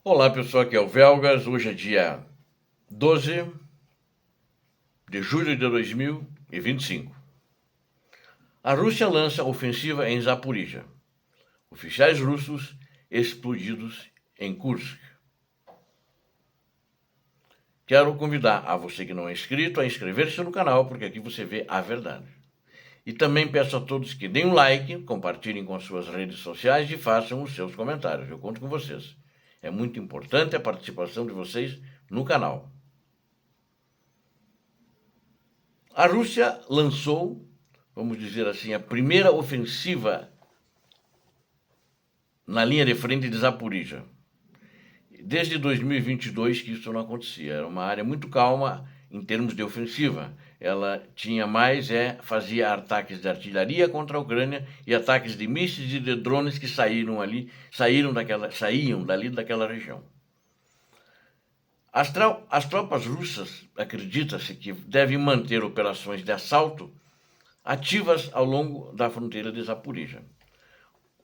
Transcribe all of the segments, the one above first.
Olá pessoal, aqui é o Velgas. Hoje é dia 12 de julho de 2025. A Rússia lança ofensiva em Zaporizhia. Oficiais russos explodidos em Kursk. Quero convidar a você que não é inscrito a inscrever-se no canal, porque aqui você vê a verdade. E também peço a todos que deem um like, compartilhem com as suas redes sociais e façam os seus comentários. Eu conto com vocês. É muito importante a participação de vocês no canal. A Rússia lançou, vamos dizer assim, a primeira ofensiva na linha de frente de Zaporizhia. Desde 2022 que isso não acontecia. Era uma área muito calma em termos de ofensiva. Ela tinha mais, fazia ataques de artilharia contra a Ucrânia e ataques de mísseis e de drones que saíam dali daquela região. As tropas russas, acredita-se que devem manter operações de assalto ativas ao longo da fronteira de Zaporizhia.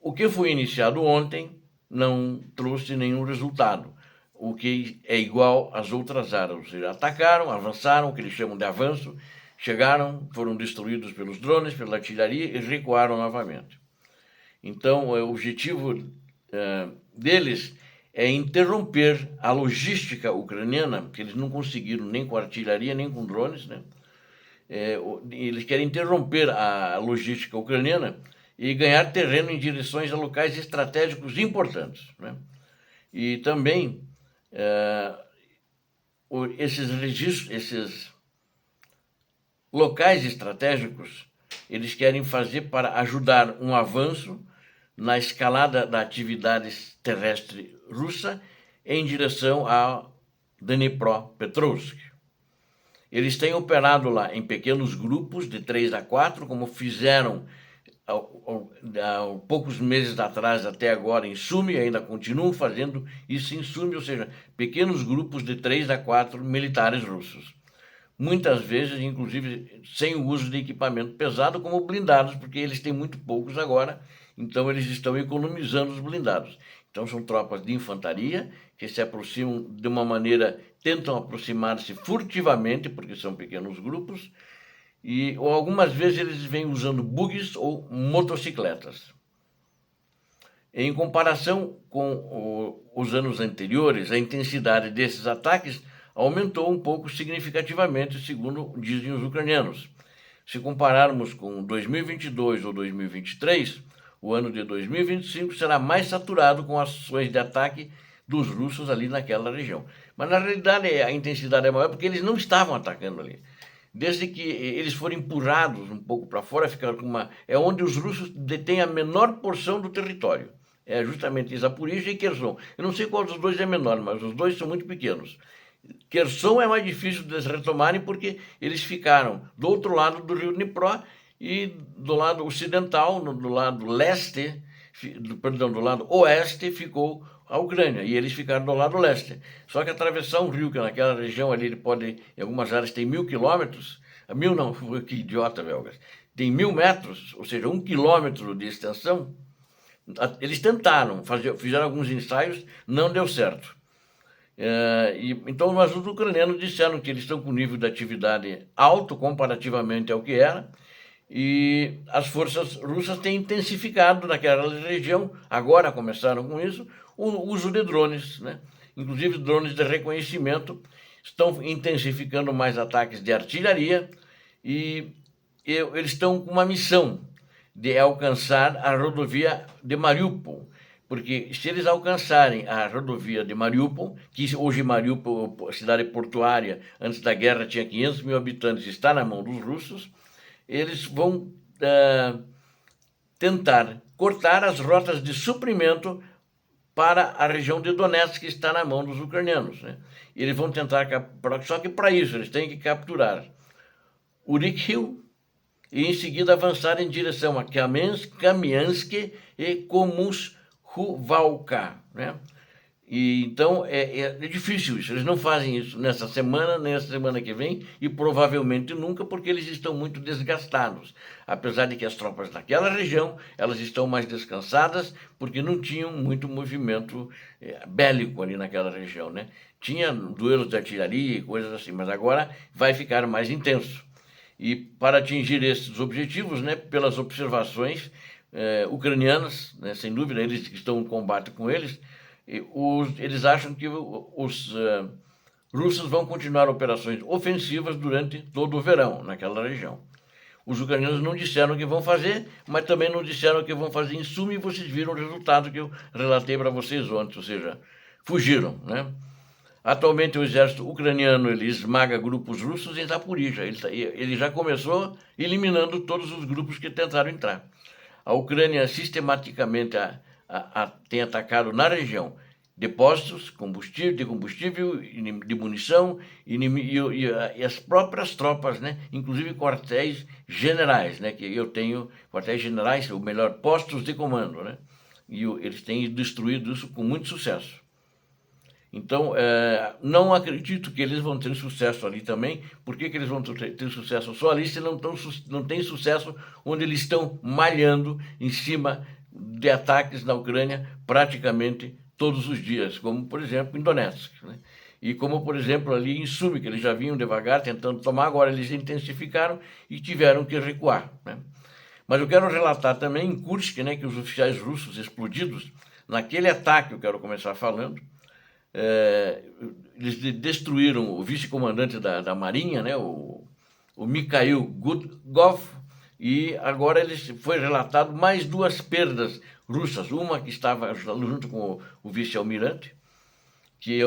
O que foi iniciado ontem não trouxe nenhum resultado, o que é igual às outras áreas. Ou seja, atacaram, avançaram, o que eles chamam de avanço, chegaram, foram destruídos pelos drones, pela artilharia e recuaram novamente. Então, o objetivo deles é interromper a logística ucraniana, que eles não conseguiram nem com artilharia, nem com drones, né? Eles querem interromper a logística ucraniana e ganhar terreno em direções a locais estratégicos importantes, né? E também esses locais estratégicos eles querem fazer para ajudar um avanço na escalada da atividade terrestre russa em direção a Dnipropetrovsk. Eles têm operado lá em pequenos grupos de 3 a 4, como fizeram há poucos meses atrás até agora em Sumi, ainda continuam fazendo isso em Sumi, ou seja, pequenos grupos de 3 a 4 militares russos. Muitas vezes, inclusive, sem o uso de equipamento pesado, como blindados, porque eles têm muito poucos agora, então eles estão economizando os blindados. Então são tropas de infantaria que se aproximam de uma maneira, tentam aproximar-se furtivamente, porque são pequenos grupos, ou algumas vezes eles vêm usando bugs ou motocicletas. Em comparação com os anos anteriores, a intensidade desses ataques aumentou um pouco significativamente, segundo dizem os ucranianos. Se compararmos com 2022 ou 2023, o ano de 2025 será mais saturado com ações de ataque dos russos ali naquela região. Mas na realidade a intensidade é maior porque eles não estavam atacando ali. Desde que eles foram empurrados um pouco para fora, ficaram com é onde os russos detêm a menor porção do território. É justamente Zaporizhia e Kherson. Eu não sei qual dos dois é menor, mas os dois são muito pequenos. Kherson é mais difícil de retomarem porque eles ficaram do outro lado do rio Dnipro e do lado ocidental, do lado leste, do lado oeste ficou a Ucrânia e eles ficaram do lado leste. Só que atravessar um rio, que naquela região ali ele pode, em algumas áreas tem 1.000 quilômetros, 1.000 não, que idiota, belgas, tem 1.000 metros, ou seja, 1 quilômetro de extensão. Eles tentaram, fizeram alguns ensaios, não deu certo. Então, mas os ucranianos disseram que eles estão com nível de atividade alto comparativamente ao que era, e as forças russas têm intensificado naquela região, agora começaram com isso, o uso de drones, né? Inclusive drones de reconhecimento, estão intensificando mais ataques de artilharia e eles estão com uma missão de alcançar a rodovia de Mariupol, porque se eles alcançarem a rodovia de Mariupol, que hoje Mariupol, cidade portuária, antes da guerra tinha 500 mil habitantes, está na mão dos russos, eles vão tentar cortar as rotas de suprimento para a região de Donetsk, que está na mão dos ucranianos, né? Eles vão tentar, só que para isso eles têm que capturar Urikhiv e em seguida avançar em direção a Kamiansk e Komushvalka, né? E então é difícil isso. Eles não fazem isso nessa semana, nem essa semana que vem, e provavelmente nunca, porque eles estão muito desgastados. Apesar de que as tropas naquela região elas estão mais descansadas, porque não tinham muito movimento bélico ali naquela região, né? Tinha duelos de artilharia e coisas assim, mas agora vai ficar mais intenso. E para atingir esses objetivos, né, pelas observações ucranianas, né, sem dúvida, eles que estão em combate com eles, eles acham que os russos vão continuar operações ofensivas durante todo o verão naquela região. Os ucranianos não disseram o que vão fazer, mas também não disseram o que vão fazer em suma, e vocês viram o resultado que eu relatei para vocês ontem, ou seja, fugiram, né? Atualmente o exército ucraniano ele esmaga grupos russos em Zaporizhia. Ele já começou eliminando todos os grupos que tentaram entrar. A Ucrânia sistematicamente tem atacado na região depósitos de combustível, de munição e as próprias tropas, né? Inclusive quartéis generais, né? Que eu tenho quartéis generais, ou melhor, postos de comando, né? E eles têm destruído isso com muito sucesso. Então, não acredito que eles vão ter sucesso ali também. Por que eles vão ter sucesso só ali se não tem sucesso onde eles estão malhando em cima de ataques na Ucrânia praticamente todos os dias, como, por exemplo, em Donetsk, né? E como, por exemplo, ali em Sumy, que eles já vinham devagar tentando tomar, agora eles intensificaram e tiveram que recuar, né? Mas eu quero relatar também em Kursk, né, que os oficiais russos explodidos, naquele ataque eu quero começar falando, eles destruíram o vice-comandante da Marinha, né, o Mikhail Gudkov, e agora foi relatado mais duas perdas russas, uma que estava junto com o vice-almirante, que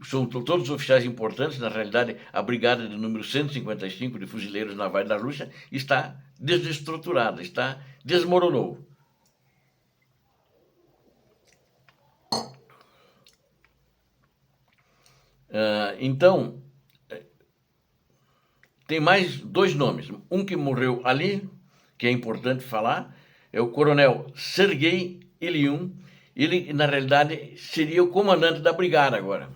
são todos oficiais importantes. Na realidade, a brigada de número 155 de fuzileiros navais da Rússia está desestruturada, desmoronou. Então, tem mais dois nomes. Um que morreu ali, que é importante falar, é o coronel Sergei Ilyun. Ele, na realidade, seria o comandante da brigada agora.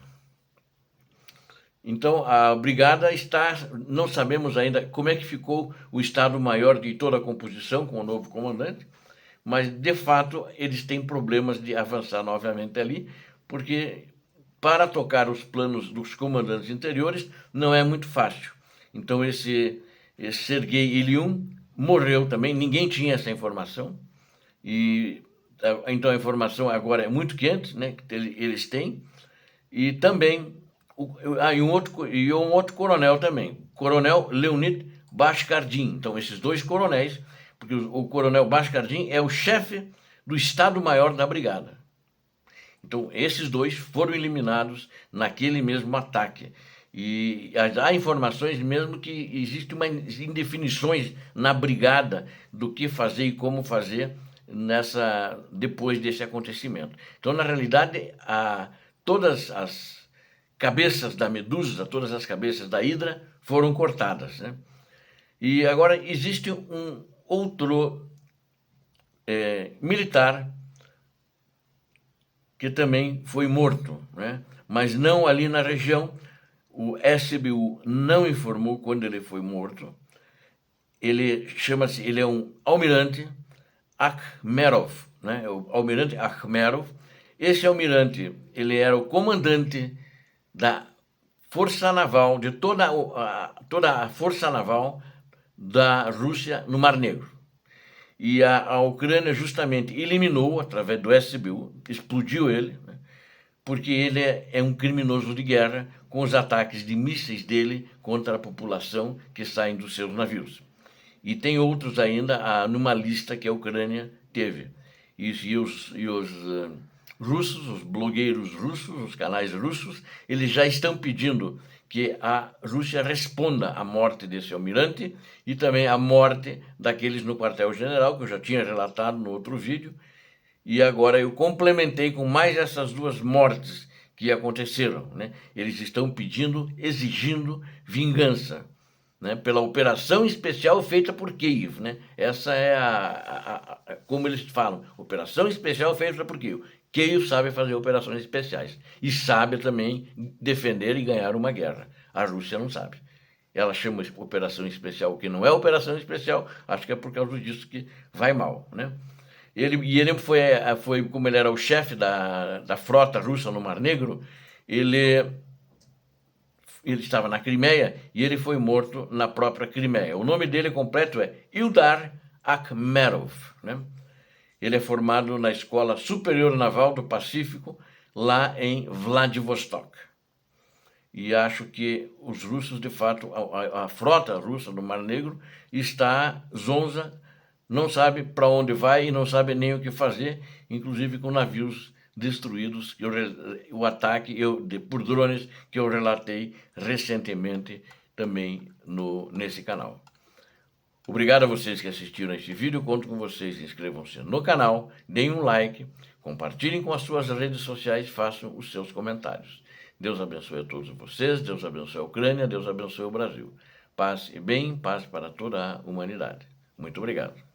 Então, a brigada não sabemos ainda como é que ficou o Estado-Maior de toda a composição com o novo comandante, mas, de fato, eles têm problemas de avançar novamente ali, porque para tocar os planos dos comandantes interiores não é muito fácil. Então, esse Sergei Ilyun morreu também, ninguém tinha essa informação, e então a informação agora é muito quente, né, que eles têm, e também um outro coronel também, coronel Leonid Bashkardin. Então, esses dois coronéis, porque o coronel Bashkardin é o chefe do Estado-Maior da brigada. Então, esses dois foram eliminados naquele mesmo ataque. E há informações mesmo que existem indefinições na brigada do que fazer e como fazer depois desse acontecimento. Então, na realidade, todas as cabeças da medusa, todas as cabeças da hidra foram cortadas, né? E agora existe um outro militar que também foi morto, né? Mas não ali na região. O SBU não informou quando ele foi morto. Ele é um almirante Akhmerov, né? O almirante Akhmerov. Esse almirante, ele era o comandante da força naval, de toda a força naval da Rússia no Mar Negro. E a Ucrânia justamente eliminou, através do SBU, explodiu ele, né? Porque ele é um criminoso de guerra com os ataques de mísseis dele contra a população que saem dos seus navios. E tem outros ainda numa lista que a Ucrânia teve. E os russos, os blogueiros russos, os canais russos, eles já estão pedindo que a Rússia responda à morte desse almirante e também à morte daqueles no quartel-general, que eu já tinha relatado no outro vídeo. E agora eu complementei com mais essas duas mortes que aconteceram, né? Eles estão exigindo vingança. né, pela operação especial feita por Kiev, né? Essa é como eles falam, operação especial feita por Kiev. Kiev sabe fazer operações especiais e sabe também defender e ganhar uma guerra. A Rússia não sabe. Ela chama de operação especial, que não é operação especial, acho que é por causa disso que vai mal, né? Ele foi como ele era o chefe da frota russa no Mar Negro, ele estava na Crimeia e ele foi morto na própria Crimeia. O nome dele completo é Ildar Akhmerov, né? Ele é formado na Escola Superior Naval do Pacífico, lá em Vladivostok. E acho que os russos, de fato, a frota russa do Mar Negro está zonza, não sabe para onde vai e não sabe nem o que fazer, inclusive com navios destruídos, o ataque por drones que eu relatei recentemente também nesse canal. Obrigado a vocês que assistiram a este vídeo, conto com vocês, inscrevam-se no canal, deem um like, compartilhem com as suas redes sociais, façam os seus comentários. Deus abençoe a todos vocês, Deus abençoe a Ucrânia, Deus abençoe o Brasil. Paz e bem, paz para toda a humanidade. Muito obrigado.